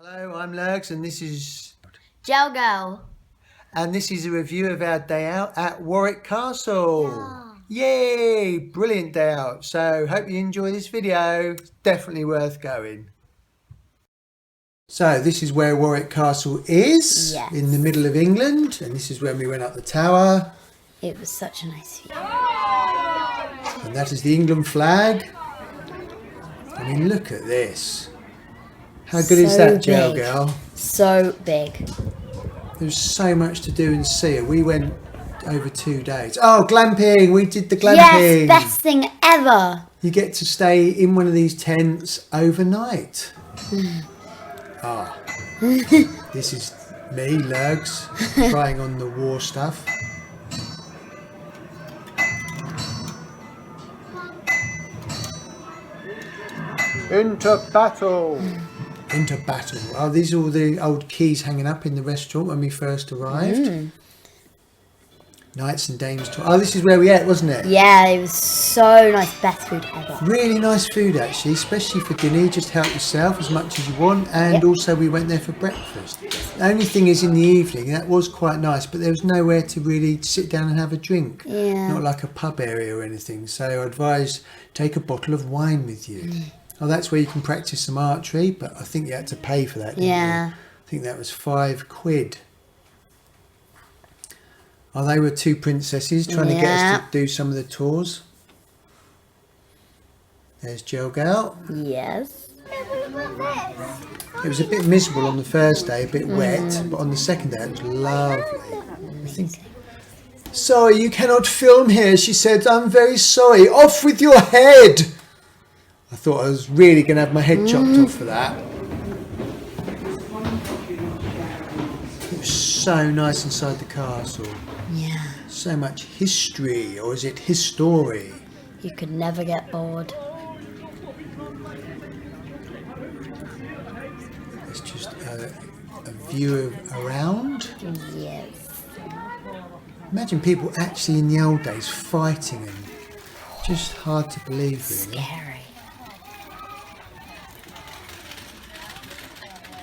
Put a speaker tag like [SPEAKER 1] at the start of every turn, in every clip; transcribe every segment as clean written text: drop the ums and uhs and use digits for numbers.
[SPEAKER 1] Hello, I'm Lurgs and this is
[SPEAKER 2] Gaol.
[SPEAKER 1] And this is a review of our day out at Warwick Castle. Yay! Brilliant day out. So hope you enjoy this video. It's definitely worth going. So this is where Warwick Castle is, in the middle of England, and this is when we went up the tower.
[SPEAKER 2] It was such a nice view.
[SPEAKER 1] And that is the England flag. I mean, look at this. How good is that, Gaol girl?
[SPEAKER 2] So big.
[SPEAKER 1] There's so much to do and see. We went over 2 days. Oh, glamping! We did the glamping.
[SPEAKER 2] Yes, best thing ever.
[SPEAKER 1] You get to stay in one of these tents overnight. This is me, Lurgs, trying on the war stuff. Into battle! Into battle. Oh, these are all the old keys hanging up in the restaurant when we first arrived. Knights and dames. Oh, this is where we ate, wasn't it?
[SPEAKER 2] Yeah, it was so nice. Best food ever.
[SPEAKER 1] Really nice food, actually, especially for dinner. You just help yourself as much as you want. And also we went there for breakfast. The only thing is in the evening, that was quite nice, but there was nowhere to really sit down and have a drink.
[SPEAKER 2] Yeah.
[SPEAKER 1] Not like a pub area or anything. So I advise take a bottle of wine with you. Oh, that's where you can practice some archery, but I think you had to pay for that, didn't you? I think that was £5. Oh, they were two princesses trying to get us to do some of the tours. There's Gaol.
[SPEAKER 2] Yes.
[SPEAKER 1] It was a bit miserable on the first day, a bit wet, but on the second day it was lovely. I think. Sorry, you cannot film here, she said. I'm very sorry. Off with your head! I thought I was really going to have my head chopped off for that. It was so nice inside the castle.
[SPEAKER 2] Yeah.
[SPEAKER 1] So much history, or is it history?
[SPEAKER 2] You could never get bored.
[SPEAKER 1] It's just a view of around.
[SPEAKER 2] Yes.
[SPEAKER 1] Imagine people actually in the old days fighting and just hard to believe, really.
[SPEAKER 2] Scary.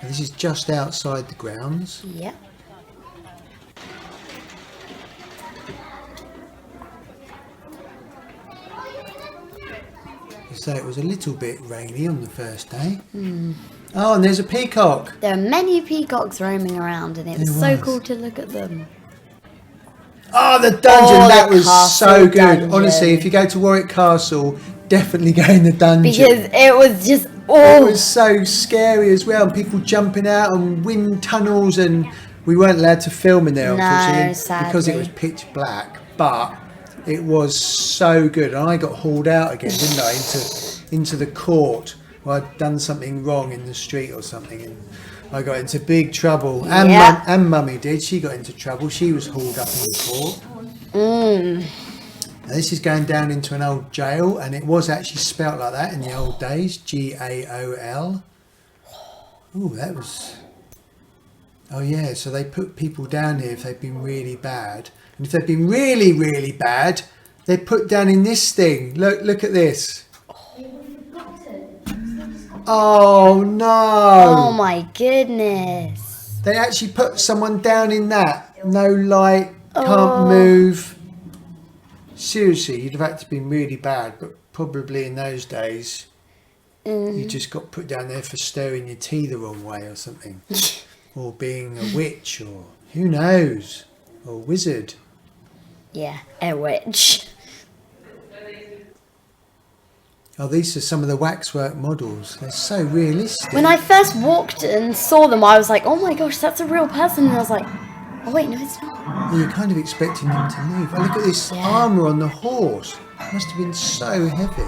[SPEAKER 1] And this is just outside the grounds.
[SPEAKER 2] Yep.
[SPEAKER 1] So it was a little bit rainy on the first day. Oh, and there's a peacock.
[SPEAKER 2] There are many peacocks roaming around, and it was so cool to look at them.
[SPEAKER 1] Oh, the dungeon! That was so good. Honestly, if you go to Warwick Castle, definitely go in the dungeon.
[SPEAKER 2] Because it was just
[SPEAKER 1] It was so scary as well. People jumping out on wind tunnels, and we weren't allowed to film in there, unfortunately, because it was pitch black. But it was so good, and I got hauled out again, didn't I, into the court. Well, I'd done something wrong in the street or something, and I got into big trouble. And Mummy did. She got into trouble. She was hauled up in the court. Now, this is going down into an old jail, and it was actually spelt like that in the old days, Gaol. Oh, that was... Oh yeah, so they put people down here if they've been really bad. And if they've been really, really bad, they're put down in this thing. Look at this. Oh no!
[SPEAKER 2] Oh my goodness!
[SPEAKER 1] They actually put someone down in that. No light, can't move. Seriously, you'd have had to have been really bad, but probably in those days, you just got put down there for stirring your tea the wrong way or something. Or being a witch, or who knows, or a wizard.
[SPEAKER 2] Yeah, a witch.
[SPEAKER 1] Oh, these are some of the waxwork models. They're so realistic.
[SPEAKER 2] When I first walked and saw them, I was like, oh my gosh, that's a real person. And I was like, oh wait, no, it's not.
[SPEAKER 1] You're kind of expecting them to move. Oh, look at this armour on the horse. It must have been so heavy.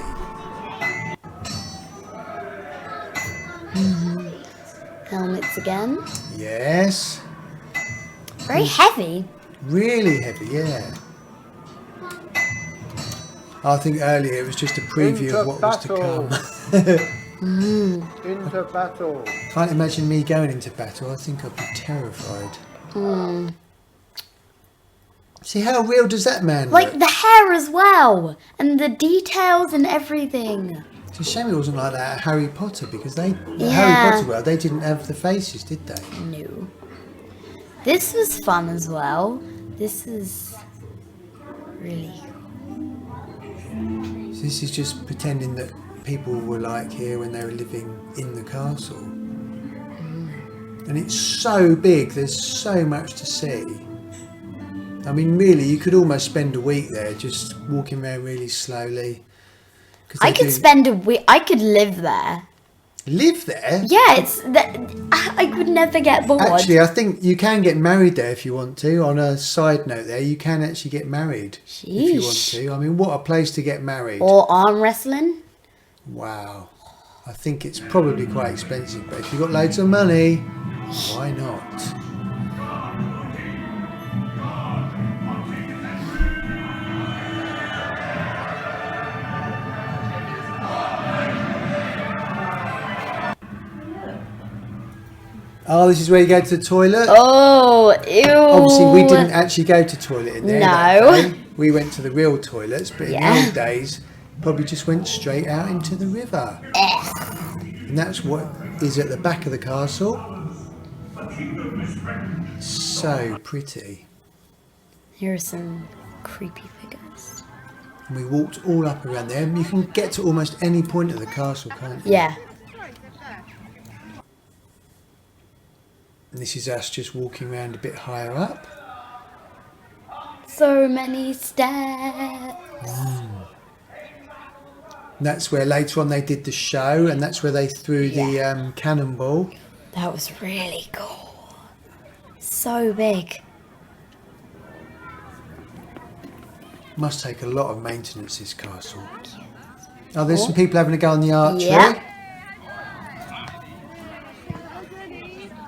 [SPEAKER 2] Helmets again.
[SPEAKER 1] Yes.
[SPEAKER 2] Very heavy.
[SPEAKER 1] Really heavy, yeah. I think earlier it was just a preview of what was to come. Into battle. Can't imagine me going into battle. I think I'd be terrified. See, how real does that man look?
[SPEAKER 2] Like the hair as well, and the details and everything.
[SPEAKER 1] It's a shame it wasn't like that at Harry Potter, because Harry Potter world, they didn't have the faces, did they?
[SPEAKER 2] No. This was fun as well. This is really cool.
[SPEAKER 1] So this is just pretending that people were like here when they were living in the castle. And it's so big, there's so much to see. I mean, really, you could almost spend a week there just walking around really slowly.
[SPEAKER 2] I could spend a week, I could live there.
[SPEAKER 1] Live there?
[SPEAKER 2] Yeah, I would never get bored.
[SPEAKER 1] Actually, I think you can get married there if you want to. On a side note there, you can actually get married if you want to. I mean, what a place to get married.
[SPEAKER 2] Or arm wrestling.
[SPEAKER 1] Wow. I think it's probably quite expensive, but if you've got loads of money, why not? Oh, this is where you go to the toilet?
[SPEAKER 2] Oh, ew.
[SPEAKER 1] Obviously, we didn't actually go to the toilet in there.
[SPEAKER 2] No.
[SPEAKER 1] We went to the real toilets, but in the old days, probably just went straight out into the river. And that's what is at the back of the castle. So pretty.
[SPEAKER 2] Here are some creepy figures.
[SPEAKER 1] And we walked all up around there. And you can get to almost any point of the castle, can't you?
[SPEAKER 2] Yeah.
[SPEAKER 1] And this is us just walking around a bit higher up.
[SPEAKER 2] So many steps.
[SPEAKER 1] And that's where later on they did the show, and that's where they threw the cannonball.
[SPEAKER 2] That was really cool. So big.
[SPEAKER 1] Must take a lot of maintenance, this castle. Oh, there's some people having a go on the archery.
[SPEAKER 2] Yeah.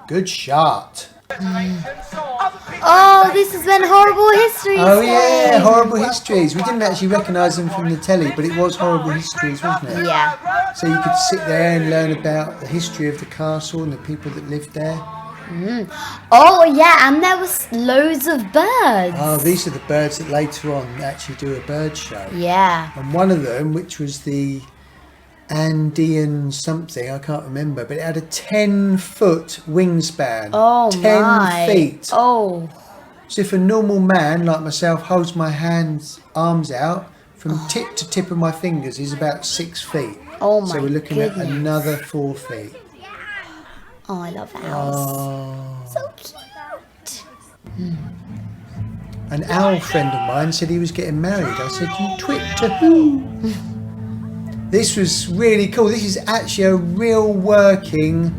[SPEAKER 1] Good shot.
[SPEAKER 2] Oh, this has been Horrible Histories.
[SPEAKER 1] Oh yeah, Horrible Histories. We didn't actually recognise them from the telly, but it was Horrible Histories, wasn't it?
[SPEAKER 2] Yeah.
[SPEAKER 1] So you could sit there and learn about the history of the castle and the people that lived there.
[SPEAKER 2] Oh yeah, and there was loads of birds.
[SPEAKER 1] Oh, these are the birds that later on actually do a bird show.
[SPEAKER 2] Yeah.
[SPEAKER 1] And one of them, which was the Andean something, I can't remember, but it had a 10-foot wingspan.
[SPEAKER 2] Oh
[SPEAKER 1] 10 feet.
[SPEAKER 2] Oh.
[SPEAKER 1] So if a normal man like myself holds my arms out from tip to tip of my fingers, is about 6 feet.
[SPEAKER 2] Oh my
[SPEAKER 1] So we're looking
[SPEAKER 2] goodness.
[SPEAKER 1] at another 4 feet.
[SPEAKER 2] Oh, I love the house.
[SPEAKER 1] Oh.
[SPEAKER 2] So cute.
[SPEAKER 1] An owl friend of mine said he was getting married. I said, you twit to who? This was really cool. This is actually a real working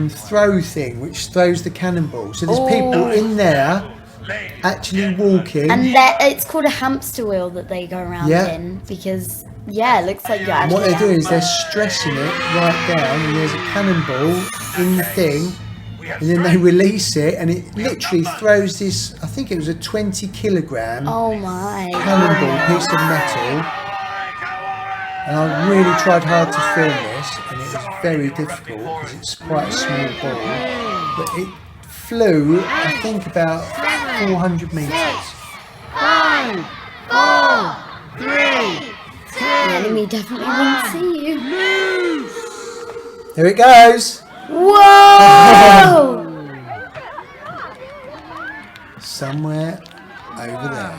[SPEAKER 1] throw thing, which throws the cannonball. So there's people in there actually walking.
[SPEAKER 2] And it's called a hamster wheel that they go around in, because it looks like you're
[SPEAKER 1] And
[SPEAKER 2] actually
[SPEAKER 1] what they're doing is they're stressing it right down, and there's a cannonball in the thing, and then they release it, and it literally throws this, I think it was a 20 kilogram
[SPEAKER 2] Oh my.
[SPEAKER 1] cannonball piece of metal. And I really tried hard to film this, and it was very difficult because it's quite a small ball. But it flew, I think, about 400 metres.
[SPEAKER 3] 5, 4, 3, 2,
[SPEAKER 2] The enemy definitely won't see you.
[SPEAKER 1] Here it goes!
[SPEAKER 2] Whoa!
[SPEAKER 1] Somewhere over there.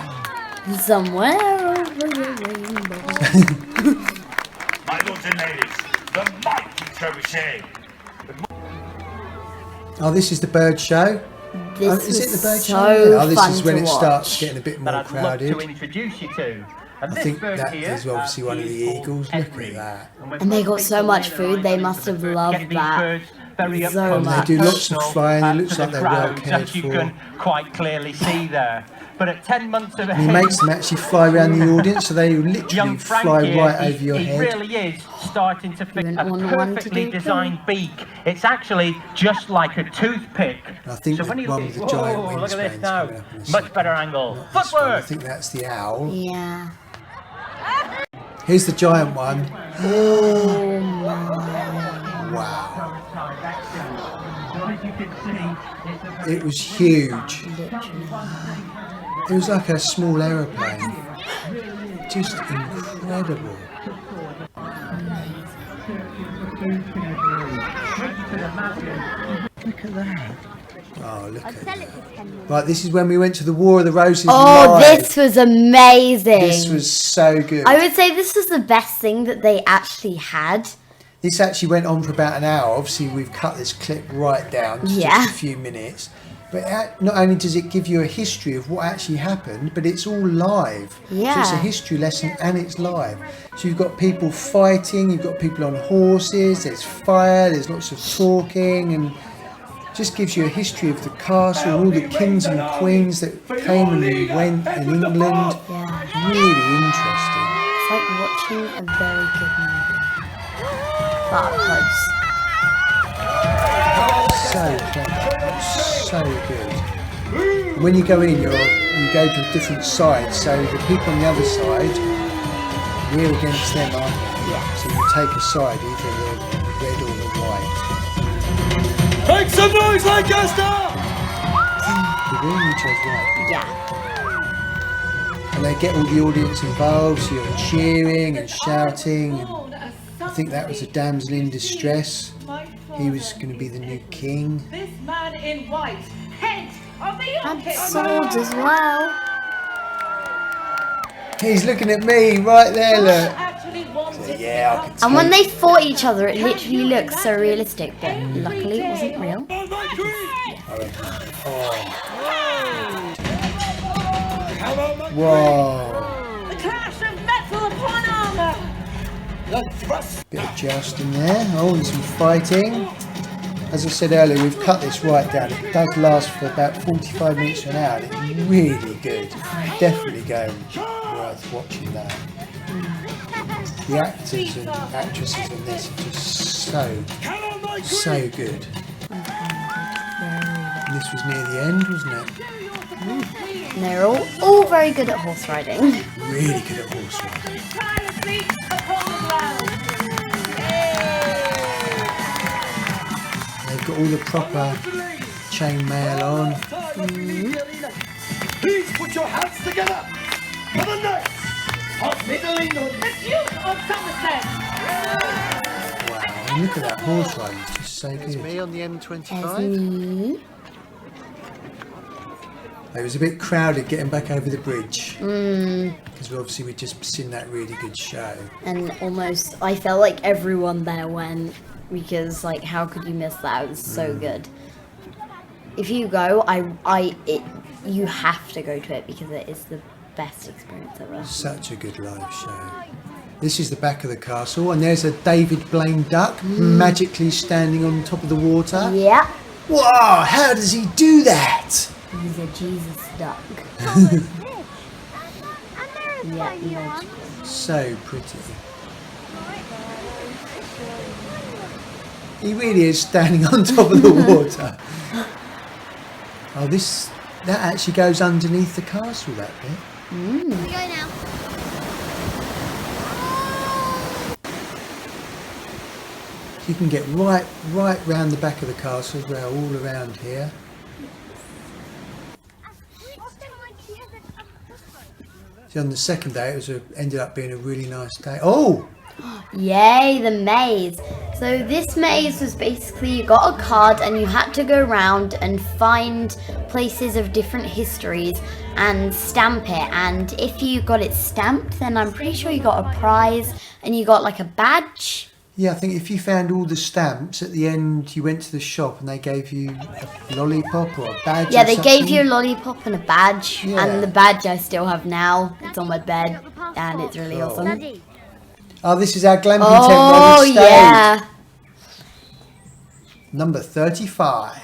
[SPEAKER 2] Somewhere over the rainbow.
[SPEAKER 4] My lords and ladies, the mighty Trebuchet.
[SPEAKER 1] Oh, this is the bird show.
[SPEAKER 2] This
[SPEAKER 1] Is it the bird
[SPEAKER 2] was
[SPEAKER 1] show?
[SPEAKER 2] so
[SPEAKER 1] Oh, this
[SPEAKER 2] fun
[SPEAKER 1] is when
[SPEAKER 2] to
[SPEAKER 1] it
[SPEAKER 2] watch.
[SPEAKER 1] starts getting a bit more
[SPEAKER 3] that I'd
[SPEAKER 1] crowded.
[SPEAKER 3] love to introduce you to. And
[SPEAKER 1] I
[SPEAKER 3] this
[SPEAKER 1] think
[SPEAKER 3] bird
[SPEAKER 1] that
[SPEAKER 3] here,
[SPEAKER 1] is obviously one of the
[SPEAKER 3] is called
[SPEAKER 1] eagles. Look at
[SPEAKER 3] Henry.
[SPEAKER 1] that.
[SPEAKER 2] And they got so much food, they must have loved that so much.
[SPEAKER 1] They do lots of flying, it looks like they're well cared
[SPEAKER 3] as you
[SPEAKER 1] for.
[SPEAKER 3] can quite clearly see there. But at 10 months of age,
[SPEAKER 1] And he makes them actually fly around the audience, so they literally
[SPEAKER 3] young
[SPEAKER 1] fly
[SPEAKER 3] Frank here,
[SPEAKER 1] right over your
[SPEAKER 3] he
[SPEAKER 1] head.
[SPEAKER 3] really is starting to fit
[SPEAKER 2] wouldn't
[SPEAKER 3] a
[SPEAKER 2] want one to
[SPEAKER 3] perfectly
[SPEAKER 2] do
[SPEAKER 3] designed beak. It's actually just like a toothpick.
[SPEAKER 1] I think
[SPEAKER 3] So
[SPEAKER 1] the
[SPEAKER 3] when you
[SPEAKER 1] one
[SPEAKER 3] look
[SPEAKER 1] with the giant
[SPEAKER 3] look at this
[SPEAKER 1] wingspan's
[SPEAKER 3] now.
[SPEAKER 1] coming up in a
[SPEAKER 3] Much
[SPEAKER 1] second.
[SPEAKER 3] better angle.
[SPEAKER 1] This one, I
[SPEAKER 3] Footwork.
[SPEAKER 1] think that's the owl.
[SPEAKER 2] Yeah.
[SPEAKER 1] Here's the giant one.
[SPEAKER 2] Oh my.
[SPEAKER 1] Wow. It was huge. It was like a small aeroplane. Just incredible.
[SPEAKER 3] Look at that.
[SPEAKER 1] Oh, look at that. Right, this is when we went to the War of the Roses.
[SPEAKER 2] Oh,
[SPEAKER 1] live.
[SPEAKER 2] this was amazing.
[SPEAKER 1] This was so good.
[SPEAKER 2] I would say this was the best thing that they actually had.
[SPEAKER 1] This actually went on for about an hour. Obviously, we've cut this clip right down to just a few minutes. But not only does it give you a history of what actually happened, but it's all live.
[SPEAKER 2] Yeah.
[SPEAKER 1] So it's a history lesson and it's live. So you've got people fighting, you've got people on horses, there's fire, there's lots of talking, and just gives you a history of the castle, all the kings and queens that came and went in England.
[SPEAKER 2] Yeah.
[SPEAKER 1] Really interesting.
[SPEAKER 2] It's like watching a very good movie. But up close.
[SPEAKER 1] So clever, so good. And when you go in, you go to different sides. So the people on the other side, we're against them, aren't we?
[SPEAKER 2] Yeah.
[SPEAKER 1] So you take a side, either the red or the white.
[SPEAKER 5] Make some noise, Lancaster!
[SPEAKER 1] The win, you chose white.
[SPEAKER 2] Yeah.
[SPEAKER 1] And they get all the audience involved, so you're cheering and shouting. And I think that was a damsel in distress. He was going to be the new king.
[SPEAKER 6] This man in white, head of the
[SPEAKER 2] And
[SPEAKER 6] Yorkshire
[SPEAKER 2] swords as well.
[SPEAKER 1] He's looking at me right there, look.
[SPEAKER 6] actually wanted
[SPEAKER 1] Yeah, I can
[SPEAKER 2] And when
[SPEAKER 1] take-
[SPEAKER 2] they fought each other, it literally looked so realistic, but luckily it wasn't real.
[SPEAKER 1] Whoa.
[SPEAKER 6] the clash of metal upon armour.
[SPEAKER 1] Bit of jousting there. Oh, and some fighting. As I said earlier, we've cut this right down. It does last for about 45 minutes to an hour. And it's really good. Definitely worth watching that. The actors and actresses in this are just so good. And this was near the end, wasn't it?
[SPEAKER 2] And they're all very good at horse riding.
[SPEAKER 1] Really good at horse riding.
[SPEAKER 6] Tirelessly upon the ground.
[SPEAKER 1] They've got all the proper chainmail on.
[SPEAKER 5] Please put your hands together for the knights of Middle England.
[SPEAKER 6] The Duke of Somerset.
[SPEAKER 1] Wow, and look at that horse riding, it's just so good.
[SPEAKER 7] Me on the
[SPEAKER 2] There's
[SPEAKER 7] M25.
[SPEAKER 2] me.
[SPEAKER 1] It was a bit crowded getting back over the bridge. Because obviously we'd just seen that really good show.
[SPEAKER 2] And almost, I felt like everyone there went, because like, how could you miss that? It was so good. If you go, you have to go to it because it is the best experience ever.
[SPEAKER 1] Such a good live show. This is the back of the castle, and there's a David Blaine duck magically standing on top of the water.
[SPEAKER 2] Yeah,
[SPEAKER 1] Wow, how does he do that?
[SPEAKER 2] he's a Jesus duck. Yeah, magic.
[SPEAKER 1] So pretty. He really is standing on top of the water. Oh, that actually goes underneath the castle, that bit.
[SPEAKER 8] We go now.
[SPEAKER 1] You can get right round the back of the castle as well, all around here. See, on the second day, it ended up being a really nice day. Oh!
[SPEAKER 2] Yay, the maze. So this maze was basically, you got a card and you had to go around and find places of different histories and stamp it. And if you got it stamped, then I'm pretty sure you got a prize and you got like a badge.
[SPEAKER 1] Yeah, I think if you found all the stamps, at the end you went to the shop and they gave you a lollipop or a badge.
[SPEAKER 2] Yeah,
[SPEAKER 1] or
[SPEAKER 2] they
[SPEAKER 1] something.
[SPEAKER 2] gave you a lollipop and a badge.
[SPEAKER 1] Yeah.
[SPEAKER 2] And the badge I still have now. It's on my bed and it's really
[SPEAKER 1] Cool.
[SPEAKER 2] awesome.
[SPEAKER 1] Oh, this is our glamping tent
[SPEAKER 2] Oh,
[SPEAKER 1] where we stayed.
[SPEAKER 2] yeah.
[SPEAKER 1] Number 35.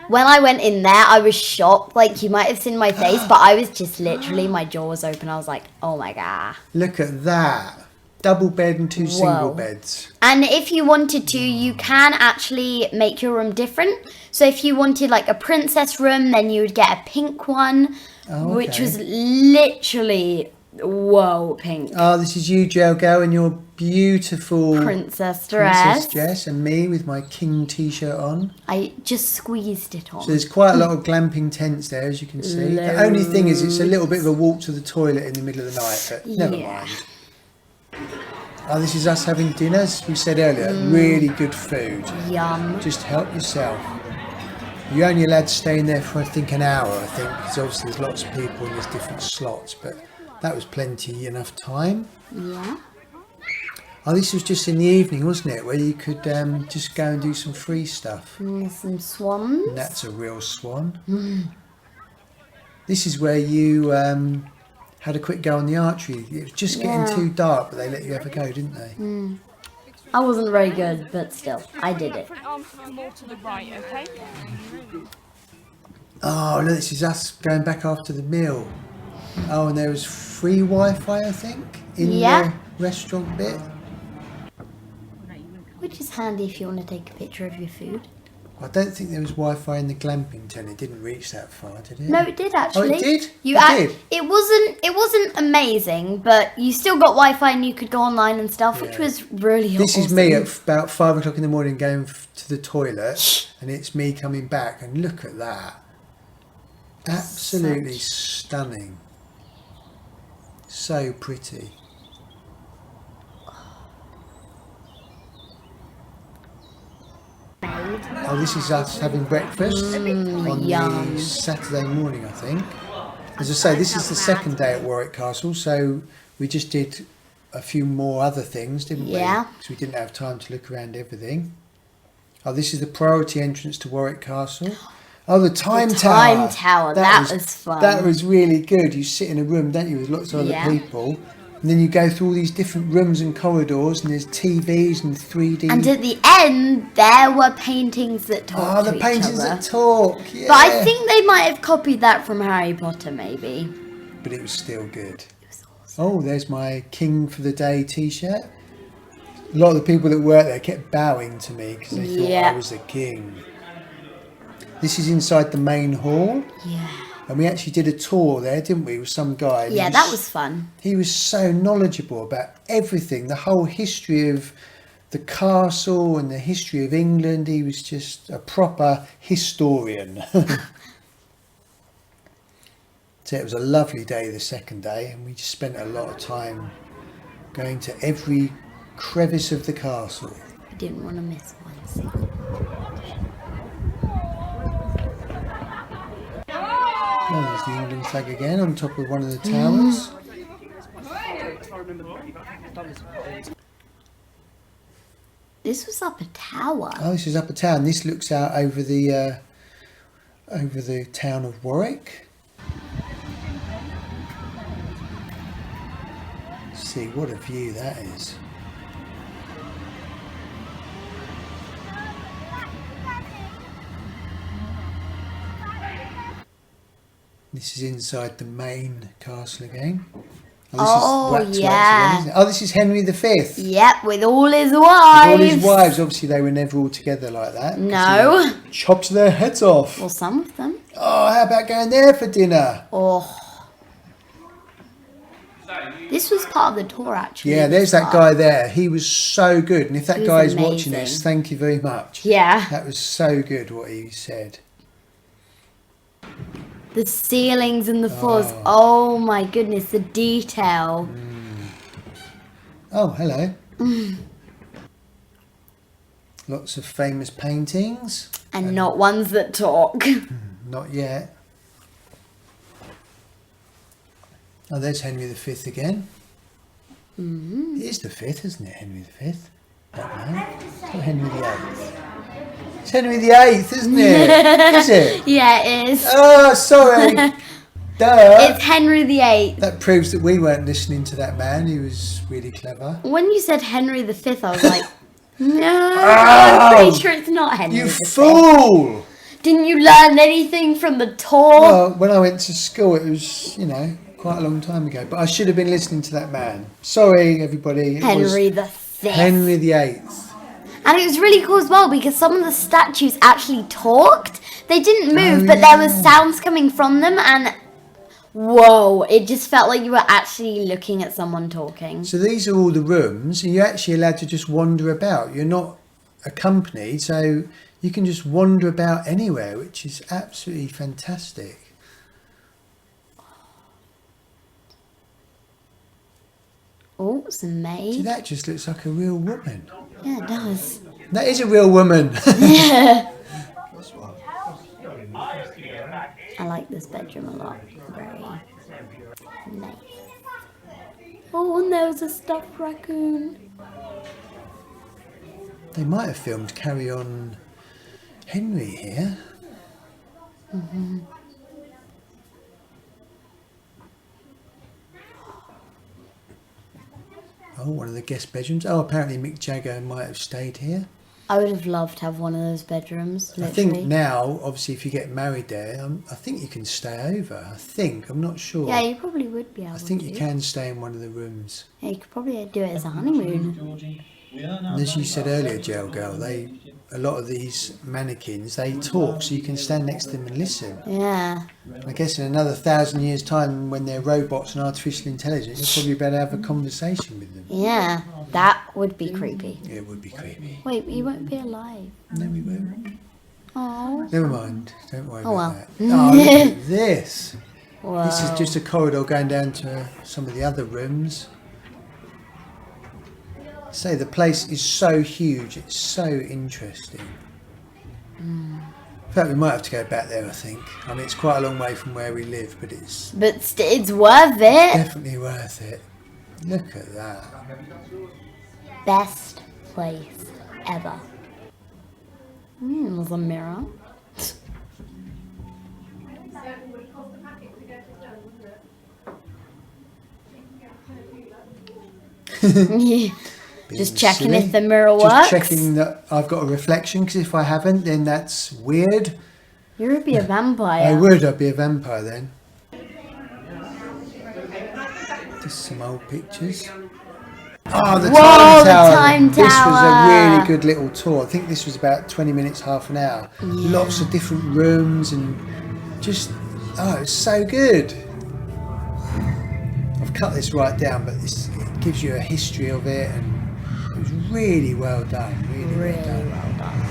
[SPEAKER 2] When I went in there, I was shocked. Like, you might have seen my face, but I was just literally, my jaw was open. I was like, oh my god.
[SPEAKER 1] Look at that. Double bed and two single beds.
[SPEAKER 2] And if you wanted to, you can actually make your room different. So if you wanted like a princess room, then you would get a pink one, which was literally, whoa, pink.
[SPEAKER 1] Oh, this is you, Gelgo, in your beautiful
[SPEAKER 2] Princess dress.
[SPEAKER 1] And me with my king t-shirt on.
[SPEAKER 2] I just squeezed it on.
[SPEAKER 1] So there's quite a lot of glamping tents there, as you can see. The only thing is it's a little bit of a walk to the toilet in the middle of the night, but never mind. Oh, this is us having dinner, as we said earlier. Really good food.
[SPEAKER 2] Yum.
[SPEAKER 1] Just help yourself. You're only allowed to stay in there for, I think, an hour, I think, because obviously there's lots of people and there's different slots, but that was plenty enough time.
[SPEAKER 2] Yeah.
[SPEAKER 1] Oh, this was just in the evening, wasn't it, where you could just go and do some free stuff.
[SPEAKER 2] Some swans.
[SPEAKER 1] And that's a real swan. This is where you had a quick go on the archery. It was just getting too dark, but they let you have a go, didn't they?
[SPEAKER 2] I wasn't very good, but still, I did it.
[SPEAKER 6] More to the right, okay?
[SPEAKER 1] Oh, look, this is us going back after the meal. Oh, and there was free Wi-Fi, I think, in the restaurant bit.
[SPEAKER 2] Which is handy if you want to take a picture of your food.
[SPEAKER 1] I don't think there was Wi-Fi in the glamping tent. It didn't reach that far, did it?
[SPEAKER 2] No, it did actually.
[SPEAKER 1] Oh, it did?
[SPEAKER 2] It It wasn't amazing, but you still got Wi-Fi and you could go online and stuff, which was really
[SPEAKER 1] This
[SPEAKER 2] awesome.
[SPEAKER 1] is me at about 5 o'clock in the morning going to the toilet, and it's me coming back, and look at that. Absolutely stunning. So pretty. Oh, this is us having breakfast on the Saturday morning, I think. As I say, this is the second day at Warwick Castle, so we just did a few more other things, didn't we?
[SPEAKER 2] Yeah.
[SPEAKER 1] Because we didn't have time to look around everything. Oh, this is the priority entrance to Warwick Castle. Oh, the time tower.
[SPEAKER 2] Time tower, that was fun.
[SPEAKER 1] That was really good. You sit in a room, don't you, with lots of other people. And then you go through all these different rooms and corridors, and there's TVs and 3D.
[SPEAKER 2] And at the end, there were paintings that talk
[SPEAKER 1] Oh,
[SPEAKER 2] to
[SPEAKER 1] the
[SPEAKER 2] each
[SPEAKER 1] paintings
[SPEAKER 2] other.
[SPEAKER 1] that talk, yeah.
[SPEAKER 2] But I think they might have copied that from Harry Potter, maybe.
[SPEAKER 1] But it was still good. It was awesome. Oh, there's my King for the Day t-shirt. A lot of the people that worked there kept bowing to me because they thought I was the king. This is inside the main hall.
[SPEAKER 2] Yeah.
[SPEAKER 1] And we actually did a tour there, didn't we, with some guy.
[SPEAKER 2] Yeah, that was fun.
[SPEAKER 1] He was so knowledgeable about everything, the whole history of the castle and the history of England. He was just a proper historian. So it was a lovely day the second day, and we just spent a lot of time going to every crevice of the castle.
[SPEAKER 2] I didn't want to miss one.
[SPEAKER 1] Oh, there's the England flag again on top of one of the towers.
[SPEAKER 2] This was up a tower.
[SPEAKER 1] Oh, this is up a town. This looks out over the town of Warwick. See what a view that is. This is inside the main castle again.
[SPEAKER 2] Oh,
[SPEAKER 1] this is
[SPEAKER 2] yeah.
[SPEAKER 1] again, isn't it? Oh, this is Henry V.
[SPEAKER 2] Yep, with all his wives.
[SPEAKER 1] With all his wives, obviously they were never all together like that.
[SPEAKER 2] No.
[SPEAKER 1] Chopped their heads off.
[SPEAKER 2] Well, some of them.
[SPEAKER 1] Oh, how about going there for dinner?
[SPEAKER 2] Oh. This was part of the tour, actually.
[SPEAKER 1] Yeah, there's that guy there. He was so good. And if that
[SPEAKER 2] He was
[SPEAKER 1] guy is
[SPEAKER 2] amazing.
[SPEAKER 1] watching this, thank you very much.
[SPEAKER 2] Yeah.
[SPEAKER 1] That was so good what he said.
[SPEAKER 2] The ceilings and the floors. Oh my goodness, the detail.
[SPEAKER 1] Oh, hello. Lots of famous paintings.
[SPEAKER 2] And not ones that talk.
[SPEAKER 1] Not yet. Oh, there's Henry V again. It is the 5th, isn't it, Henry V? That man. It's not Henry VIII. It's Henry VIII, isn't it? Is it?
[SPEAKER 2] Yeah, it is.
[SPEAKER 1] Oh, sorry. Duh.
[SPEAKER 2] It's Henry VIII.
[SPEAKER 1] That proves that we weren't listening to that man. He was really clever.
[SPEAKER 2] When you said Henry V, I was like, no, I'm pretty sure it's not Henry
[SPEAKER 1] You
[SPEAKER 2] V.
[SPEAKER 1] fool!
[SPEAKER 2] Didn't you learn anything from the tour?
[SPEAKER 1] Well, when I went to school, it was, you know, quite a long time ago. But I should have been listening to that man. Sorry, everybody. It
[SPEAKER 2] Henry
[SPEAKER 1] was
[SPEAKER 2] V.
[SPEAKER 1] Henry VIII.
[SPEAKER 2] And it was really cool as well because some of the statues actually talked. They didn't move, but there was sounds coming from them, and whoa, it just felt like you were actually looking at someone talking.
[SPEAKER 1] So these are all the rooms, and you're actually allowed to just wander about. You're not accompanied, so you can just wander about anywhere, which is absolutely fantastic.
[SPEAKER 2] Oh, some
[SPEAKER 1] See,
[SPEAKER 2] maid.
[SPEAKER 1] that just looks like a real woman.
[SPEAKER 2] Yeah, it does.
[SPEAKER 1] That is a real woman.
[SPEAKER 2] Yeah. I like this bedroom a lot. Very nice. Oh, and there was a stuffed raccoon.
[SPEAKER 1] They might have filmed Carry On Henry here. Oh, one of the guest bedrooms. Oh, apparently Mick Jagger might have stayed here.
[SPEAKER 2] I would have loved to have one of those bedrooms, literally.
[SPEAKER 1] I think now, obviously, if you get married there, I think you can stay over. I'm not sure.
[SPEAKER 2] Yeah, you probably would be able to.
[SPEAKER 1] I think you can stay in one of the rooms.
[SPEAKER 2] Yeah, you could probably do it as a honeymoon.
[SPEAKER 1] And as you said earlier, Jail Girl, a lot of these mannequins, they talk, so you can stand next to them and listen.
[SPEAKER 2] Yeah.
[SPEAKER 1] I guess in another 1,000 years' time, when they're robots and artificial intelligence, you'll probably be able to have a conversation with them.
[SPEAKER 2] Yeah, that would be creepy.
[SPEAKER 1] It would be creepy.
[SPEAKER 2] Wait, you won't be alive.
[SPEAKER 1] No, we won't.
[SPEAKER 2] Oh.
[SPEAKER 1] Never mind. Don't worry
[SPEAKER 2] Oh, well.
[SPEAKER 1] about that. Oh, look at this.
[SPEAKER 2] Wow.
[SPEAKER 1] This is just a corridor going down to some of the other rooms. Say the place is so huge. It's so interesting. In fact, we might have to go back there, I think. I mean, it's quite a long way from where we live, but it's
[SPEAKER 2] But it's worth it.
[SPEAKER 1] definitely worth it. Look at that.
[SPEAKER 2] Best place ever. There's a mirror. Yeah. Just checking
[SPEAKER 1] Silly.
[SPEAKER 2] if the mirror
[SPEAKER 1] Just
[SPEAKER 2] works.
[SPEAKER 1] checking that I've got a reflection, because if I haven't, then that's weird.
[SPEAKER 2] You would be a vampire.
[SPEAKER 1] I'd be a vampire then. Just some old pictures. Oh, the
[SPEAKER 2] Whoa,
[SPEAKER 1] time
[SPEAKER 2] the
[SPEAKER 1] tower.
[SPEAKER 2] time
[SPEAKER 1] This was a
[SPEAKER 2] tower.
[SPEAKER 1] really good little tour. I think this was about 20 minutes, half an hour. Lots of different rooms and just, it's so good. I've cut this right down, but it gives you a history of it, and it was really well done. Really well done.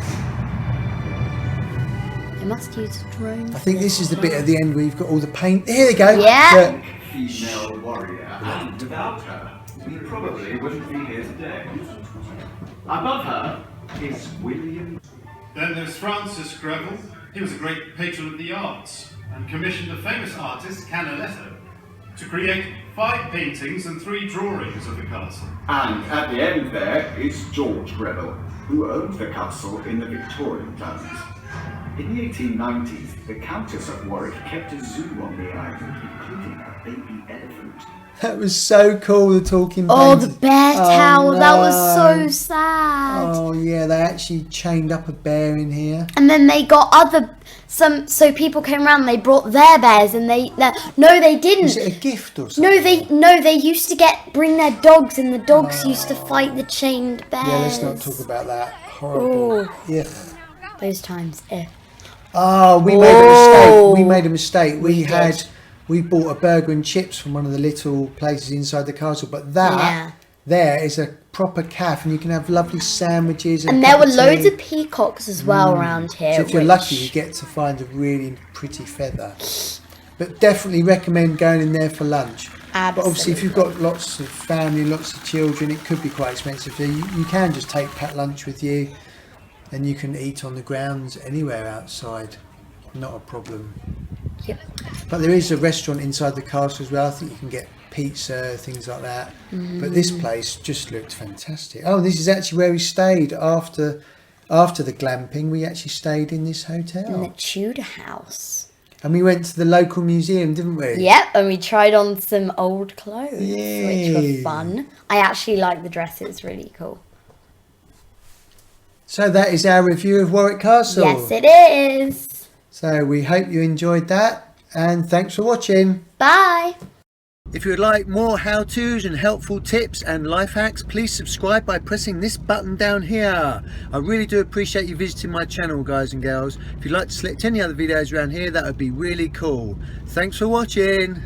[SPEAKER 2] They must use a drone.
[SPEAKER 1] I think this is the bit at the end where you've got all the paint. Here they go.
[SPEAKER 2] Yeah.
[SPEAKER 7] Female warrior, and without her, we probably wouldn't be here today. Above her is William.
[SPEAKER 8] Then there's Francis Greville. He was a great patron of the arts and commissioned the famous artist Canaletto to create 5 paintings and 3 drawings of the castle.
[SPEAKER 7] And at the end there is George Greville, who owned the castle in the Victorian times. In the 1890s, the Countess of Warwick kept a zoo on the island, including a baby elephant.
[SPEAKER 1] That was so cool, the talking
[SPEAKER 2] Oh,
[SPEAKER 1] paintings.
[SPEAKER 2] the bear tower. That was
[SPEAKER 1] no.
[SPEAKER 2] so sad.
[SPEAKER 1] Oh yeah, they actually chained up a bear in here.
[SPEAKER 2] And then they got so people came around, they brought their bears, and they didn't.
[SPEAKER 1] Was it a gift or something?
[SPEAKER 2] They used to bring their dogs, and the dogs used to fight the chained bears.
[SPEAKER 1] Yeah, let's not talk about that. Horrible.
[SPEAKER 2] Ooh.
[SPEAKER 1] Yeah.
[SPEAKER 2] Those times.
[SPEAKER 1] Oh, we made a mistake. We made a mistake. We bought a burger and chips from one of the little places inside the castle, but there is a proper cafe, and you can have lovely sandwiches.
[SPEAKER 2] And there were loads of peacocks as well around here.
[SPEAKER 1] So if you're lucky, you get to find a really pretty feather. But definitely recommend going in there for lunch.
[SPEAKER 2] Absolutely.
[SPEAKER 1] But obviously, if you've got lots of family, lots of children, it could be quite expensive. So you can just take packed lunch with you, and you can eat on the grounds anywhere outside. Not a problem.
[SPEAKER 2] Yep.
[SPEAKER 1] But there is a restaurant inside the castle as well. I think you can get pizza, things like that. But this place just looked fantastic. Oh, this is actually where we stayed after the glamping. We actually stayed in this hotel.
[SPEAKER 2] In the Tudor house.
[SPEAKER 1] And we went to the local museum, didn't we?
[SPEAKER 2] Yep, and we tried on some old clothes, which
[SPEAKER 1] Yay.
[SPEAKER 2] were fun. I actually like the dresses, really cool.
[SPEAKER 1] So that is our review of Warwick Castle.
[SPEAKER 2] Yes, it is.
[SPEAKER 1] So we hope you enjoyed that, and thanks for watching.
[SPEAKER 2] Bye.
[SPEAKER 1] If you would like more how-tos and helpful tips and life hacks, please subscribe by pressing this button down here. I really do appreciate you visiting my channel, guys and girls. If you'd like to select any other videos around here, that would be really cool. Thanks for watching.